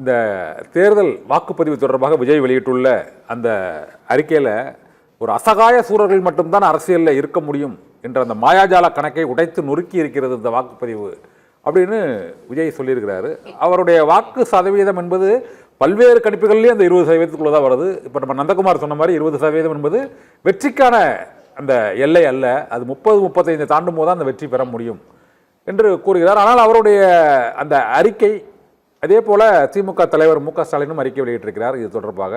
இந்த தேர்தல் வாக்குப்பதிவு தொடர்பாக விஜய் வெளியிட்டுள்ள அந்த அறிக்கையில் ஒரு அசகாய சூரர்கள் மட்டும்தான் அரசியலில் இருக்க முடியும் என்ற அந்த மாயாஜால கணக்கை உடைத்து நொறுக்கி இருக்கிறது இந்த வாக்குப்பதிவு அப்படின்னு விஜய் சொல்லியிருக்கிறாரு. அவருடைய வாக்கு சதவீதம் என்பது பல்வேறு கணிப்புகள்லேயும் அந்த 20% தான் வருது. இப்போ நம்ம நந்தகுமார் சொன்ன மாதிரி 20% என்பது வெற்றிக்கான அந்த எல்லை அல்ல, அது 30-35 தாண்டும் போது தான் அந்த வெற்றி பெற முடியும் என்று கூறுகிறார். ஆனால் அவருடைய அந்த அறிக்கை, அதே போல திமுக தலைவர் மு க ஸ்டாலினும் அறிக்கை வெளியிட்டிருக்கிறார் இது தொடர்பாக.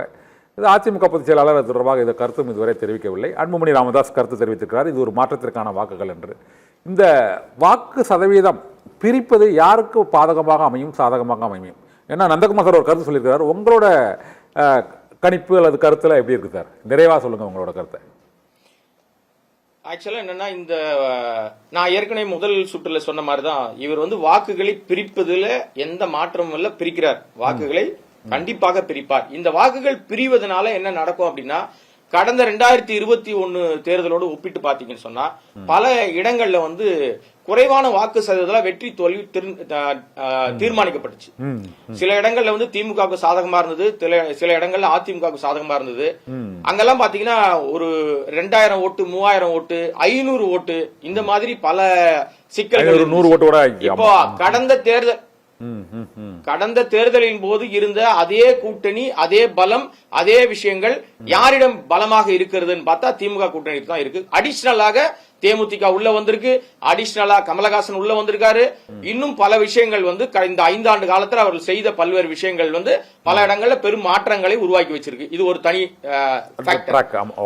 இது அதிமுக பொதுச் செயலாளர் அது தொடர்பாக இந்த கருத்தும் இதுவரை தெரிவிக்கவில்லை. அன்புமணி ராமதாஸ் கருத்து தெரிவித்திருக்கிறார், இது ஒரு மாற்றத்திற்கான வாக்குகள் என்று. இந்த வாக்கு சதவீதம் பிரிப்பது யாருக்கு பாதகமாக அமையும், சாதகமாக அமையும்? ஏன்னா நந்தகுமார் சார் ஒரு கருத்து சொல்லியிருக்கிறார். உங்களோட கணிப்பு அல்லது கருத்துல எப்படி இருக்கு சார்? நிறைவா சொல்லுங்க உங்களோட கருத்தை. ஆக்சுவலா என்னன்னா, இந்த நான் ஏற்கனவே முதல் சுற்றுல சொன்ன மாதிரிதான், இவர் வாக்குகளை பிரிப்பதுல எந்த மாற்றமும் இல்ல, பிரிக்கிறார். வாக்குகளை கண்டிப்பாக பிரிப்பார். இந்த வாக்குகள் பிரிவதனால என்ன நடக்கும் அப்படின்னா, கடந்த 2021 தேர்தலோடு ஒப்பிட்டு பாத்தீங்கன்னு சொன்னா பல இடங்கள்ல குறைவான வாக்கு சதவீதம் வெற்றி தோல்வி தீர்மானிக்கப்பட்டுச்சு. சில இடங்கள்ல திமுகவுக்கு சாதகமா இருந்தது, சில இடங்கள்ல அதிமுகவுக்கு சாதகமா இருந்தது. அங்கெல்லாம் பாத்தீங்கன்னா ஒரு 2000 ஓட்டு, 3000 ஓட்டு, 500 ஓட்டு, இந்த மாதிரி பல சிக்கல்கள். இப்போ கடந்த தேர்தலின் போது இருந்த அதே கூட்டணி, அதே பலம், அதே விஷயங்கள் யாரிடம் பலமாக இருக்கிறதுன்னு பார்த்தா திமுக கூட்டணி தான் இருக்கு. அடிஷனலாக தேமுதிக உள்ள வந்திருக்கு, அடிஷனலா கமலஹாசன் உள்ள வந்திருக்காரு. இன்னும் பல விஷயங்கள் இந்த 5 ஆண்டு காலத்தில் அவர்கள் செய்த பல்வேறு விஷயங்கள் பல இடங்கள்ல பெரும் மாற்றங்களை உருவாக்கி வச்சிருக்கு. இது ஒரு தனி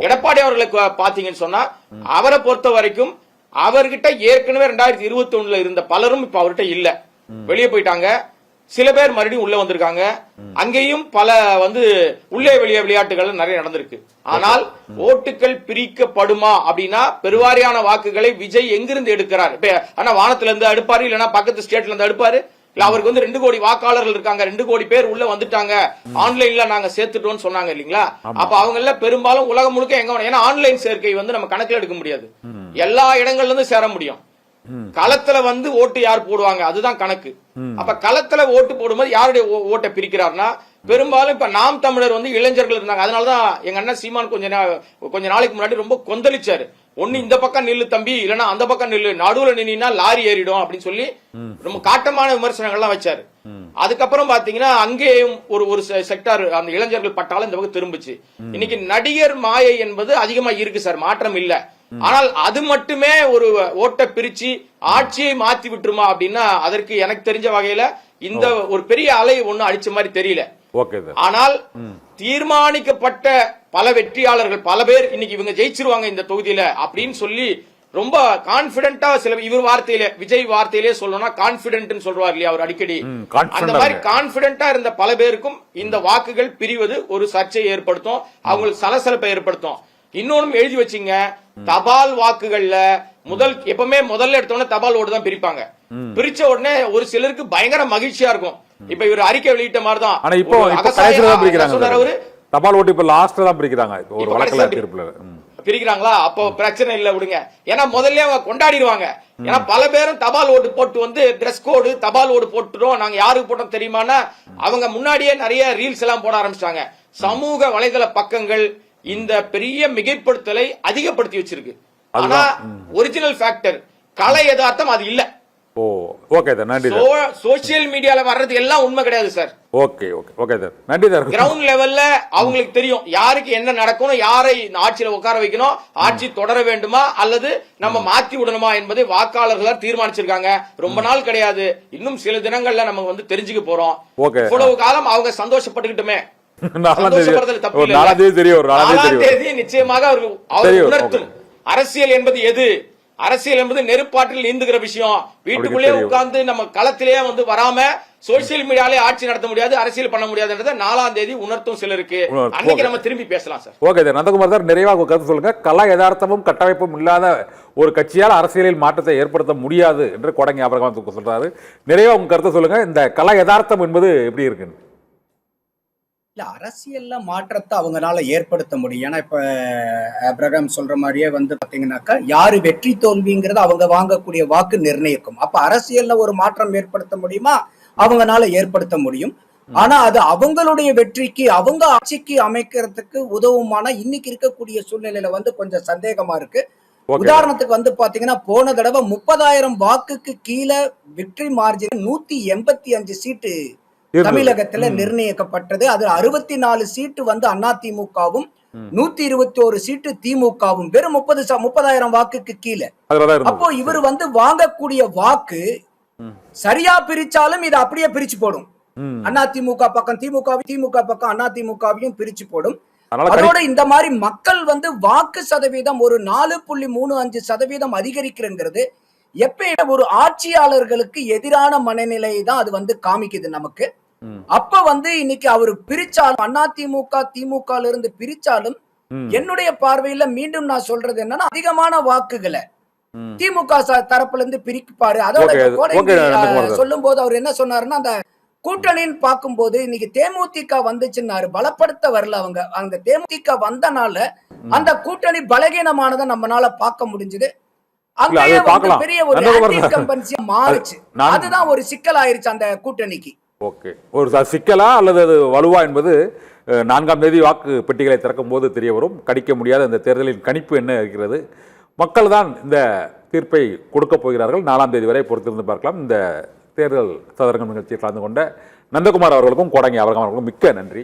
எடப்பாடி அவர்களுக்கு பாத்தீங்கன்னு சொன்னா, அவரை பொறுத்த வரைக்கும் அவர்கிட்ட ஏற்கனவே 2021 இருந்த பலரும் இப்ப அவர்கிட்ட இல்ல, வெளியே போயிட்டாங்க. சில பேர் மறுபடியும் உள்ள வந்திருக்காங்க. அங்கேயும் பல உள்ளே வெளியே விளையாட்டுகள் நிறைய நடந்திருக்கு. ஆனால் ஓட்டுகள் பிரிக்கப்படுமா அப்படின்னா, பெருவாரியான வாக்குகளை விஜய் எங்கிருந்து எடுக்கிறார்? ஆனா வானத்துல இருந்து எடுப்பாரு, இல்லன்னா பக்கத்து ஸ்டேட்ல இருந்து எடுப்பாரு. இல்ல அவருக்கு 2 கோடி வாக்காளர்கள் இருக்காங்க, 2 கோடி பேர் உள்ள வந்துட்டாங்க, ஆன்லைன்ல நாங்க சேர்த்துட்டோம்னு சொன்னாங்க இல்லீங்களா? அப்ப அவங்க எல்லாம் பெரும்பாலும் உலகம் முழுக்க எங்க, ஏன்னா ஆன்லைன் சேர்க்கை நம்ம கணக்கில் எடுக்க முடியாது, எல்லா இடங்கள்ல இருந்து சேர முடியும். களத்துல ஓட்டு யார் போடுவாங்க அதுதான் கணக்கு. அப்ப களத்துல ஓட்டு போடும்போது யாருடைய ஓட்டை பிரிக்கிறார்னா, பெரும்பாலும் இப்ப நாம் தமிழர் இளைஞர்கள் இருந்தாங்க. அதனாலதான் எங்க அண்ணன் சீமான் கொஞ்ச நாளைக்கு முன்னாடி ரொம்ப கொந்தளிச்சாரு. ஒண்ணு இந்த பக்கம் நில்லு தம்பி, இல்லன்னா அந்த பக்கம் நில்லு, நடுவுல நின்னா லாரி ஏறிடும் அப்படின்னு சொல்லி ரொம்ப காட்டமான விமர்சனங்கள்லாம் வச்சாரு. அதுக்கப்புறம் பாத்தீங்கன்னா அங்கேயும் ஒரு செக்டார் அந்த இளைஞர்கள் பட்டாலும் இந்த பக்கம் திரும்பிச்சு. இன்னைக்கு நடிகர் மாயை என்பது அதிகமா இருக்கு சார், மாற்றம் இல்ல. ஆனால் அது மட்டுமே ஒரு ஓட்டை பிரிச்சு ஆட்சியை மாத்தி விட்டுருமா அப்படின்னா, அதற்கு எனக்கு தெரிஞ்ச வகையில இந்த ஒரு பெரிய அலை ஒண்ணு அடிச்ச மாதிரி தெரியல. ஆனால் தீர்மானிக்கப்பட்ட பல வெற்றியாளர்கள், பல பேர் இன்னைக்கு இவங்க ஜெயிச்சிருவாங்க இந்த தொகுதியில அப்படின்னு சொல்லி ரொம்ப கான்பிடென்டா, சில இவர் வார்த்தையில, விஜய் வார்த்தையிலே சொல்லணும்னா கான்பிடென்ட் சொல்றாரு இல்லையா அவர் அடிக்கடி, அந்த மாதிரி கான்பிடென்டா இருந்த பல பேருக்கும் இந்த வாக்குகள் பிரிவது ஒரு சர்ச்சையை ஏற்படுத்தும், அவங்களுக்கு சலசலப்பை ஏற்படுத்தும். இன்னொன்னு எழுதி வச்சுங்க, தபால் வாக்குகள்ல எப்பவுமே முதல்ல எடுத்தோடனே தபால் ஓட்டு தான் பிரிப்பாங்க. பிரிச்ச உடனே ஒரு சிலருக்கு பயங்கர மகிழ்ச்சியா இருக்கும். இப்ப இவர் அறிக்கை வெளியிட்ட மாதிரிதான். ஆனா இப்போ அவரு தபால் ஓட்டு இப்ப லாஸ்ட்ல தான் பிரிக்கிறாங்க, ஒரு வழக்குல தீர்ப்புல பிரிக்கிறாங்களா? அப்போ பிரச்சனை இல்ல விடுங்க. ஏன்னா முதல்ல அவங்க கொண்டாடிடுவாங்க. ஏன்னா பல பேரும் தபால் ஓட்டு போட்டு டிரெஸ் கோடு தபால் ஓட்டு போட்டுறோம், நாங்க யாருக்கு போட்டோம் தெரியுமானா, அவங்க முன்னாடியே நிறைய ரீல்ஸ் எல்லாம் போட ஆரம்பிச்சிட்டாங்க. சமூக வலைதள பக்கங்கள் இந்த பெரிய மிகைப்படுத்தலை அதிகப்படுத்தி வச்சிருக்கு. ஆனா ஒரிஜினல் ஃபேக்டர், கலை யதார்த்தம் அது இல்ல. ஓகே சார், நன்றி சார். சோசியல் மீடியால வர்றது எல்லாம் உண்மை கிடையாது sir. Okay okay okay sir, நன்றி சார். கிரவுண்ட் லெவல்ல அவங்களுக்கு தெரியும் யாருக்கு என்ன நடக்கணும், யாரை ஆட்சியில உட்கார வைக்கணும், ஆட்சி தொடர வேண்டுமா அல்லது நம்ம மாத்தி விடணுமா என்பதை வாக்காளர்கள் தீர்மானிச்சிருக்காங்க. ரொம்ப நாள் கிடையாது, இன்னும் சில தினங்கள்ல நம்ம தெரிஞ்சுக்க போறோம். இவ்வளவு காலம் அவங்க சந்தோஷப்பட்டுக்கிட்டுமே, நிச்சயமாக அவர்கள் உணர்த்தும் அரசியல் என்பது எது, அரசியல் என்பது நெருப்பாற்றில் நீந்துகிற விஷயம். வீட்டுக்குள்ளே உட்கார்ந்து நம்ம களத்திலே வராம சோசியல் மீடியாலே ஆட்சி நடத்த முடியாது, அரசியல் பண்ண முடியாதுன்றத 4ஆம் தேதி உணர்த்தும் சிலருக்கு. அன்னைக்கு நம்ம திரும்பி பேசலாம் sir. Okay sir, Nandakumar sir நிறைவாக கருத்து சொல்லுங்க. கலா யதார்த்தமும் கட்டமைப்பும் இல்லாத ஒரு கட்சியால் அரசியலில் மாற்றத்தை ஏற்படுத்த முடியாது என்று கொடங்கி அபரகாம் சொல்றாரு. நிறைவா உங்க கருத்தை சொல்லுங்க. இந்த கலா யதார்த்தம் என்பது எப்படி இருக்கு? இல்ல, அரசியல்ல மாற்றத்தை அவங்களால ஏற்படுத்த முடியும். ஏன்னா இப்ப அப்ரஹாம் சொல்ற மாதிரியே பாத்தீங்கன்னாக்கா, யாரு வெற்றி தோல்விங்கிறத அவங்க வாங்கக்கூடிய வாக்கு நிர்ணயிக்கும். அப்ப அரசியல்ல ஒரு மாற்றம் ஏற்படுத்த முடியுமா? அவங்களால ஏற்படுத்த முடியும். ஆனா அது அவங்களுடைய வெற்றிக்கு அவங்க ஆட்சிக்கு அமைக்கிறதுக்கு உதவுமான இன்னைக்கு இருக்கக்கூடிய சூழ்நிலையில வந்து கொஞ்சம் சந்தேகமா இருக்கு. Okay. உதாரணத்துக்கு வந்து பாத்தீங்கன்னா போன தடவை 30,000 வாக்குக்கு கீழே விக்டரி மார்ஜின் 185 சீட்டு இருந்தது. தமிழகத்துல நிர்ணயிக்கப்பட்டது. அது 64 சீட்டு வந்து அதிமுகவும் 121 சீட்டு திமுகவும் வெறும் 30,000 வாக்குக்கு கீழே. அதுலதான் இருந்தது. அப்போ இவர் வந்து வாங்கக்கூடிய வாக்கு சரியா பிரிச்சாலும் இதை அப்படியே பிரிச்சு போடும். அதிமுக பக்கம் திமுக பக்கம் அதிமுகவையும் பிரிச்சு போடும். அதனால அதோட இந்த மாதிரி மக்கள் வந்து வாக்கு சதவீதம் ஒரு 4.35% அதிகரிக்கிறது எப்ப ஒரு ஆட்சியாளர்களுக்கு எதிரான மனநிலையை தான் அது வந்து காமிக்குது நமக்கு. அப்ப வந்து இன்னைக்கு அவரு பிரிச்சாலும் அதிமுக திமுக இருந்து பிரிச்சாலும் என்னுடைய பார்வையில மீண்டும் நான் சொல்றது என்னன்னா அதிகமான வாக்குகளை திமுக தரப்புல இருந்து பிரிப்பாரு. அதோட சொல்லும் போது அவர் என்ன சொன்னாருன்னா அந்த கூட்டணின்னு பார்க்கும்போது இன்னைக்கு தேமுதிக வந்துச்சுன்னாரு, பலப்படுத்த வரல. அவங்க அந்த தேமுதிக வந்தனால அந்த கூட்டணி பலகீனமானதை நம்மளால பார்க்க முடிஞ்சது. அங்கேயே வந்து பெரிய ஒரு ஆன்டி மாறுச்சு. அதுதான் ஒரு சிக்கல் ஆயிருச்சு அந்த கூட்டணிக்கு. ஓகே, ஒரு சிக்கலா அல்லது அது வலுவா என்பது 4ஆம் தேதி வாக்கு பெட்டிகளை திறக்கும் போது தெரிய வரும். கணிக்க முடியாத இந்த தேர்தலின் கணிப்பு என்ன இருக்கிறது, மக்கள் தான் இந்த தீர்ப்பை கொடுக்க போகிறார்கள். 4ஆம் தேதி வரை பொறுத்திருந்து பார்க்கலாம். இந்த தேர்தல் சதுரங்கம் நிகழ்ச்சியில் கலந்து கொண்ட நந்தகுமார் அவர்களுக்கும் கோடங்கி அவர்களுக்கும் மிக்க நன்றி.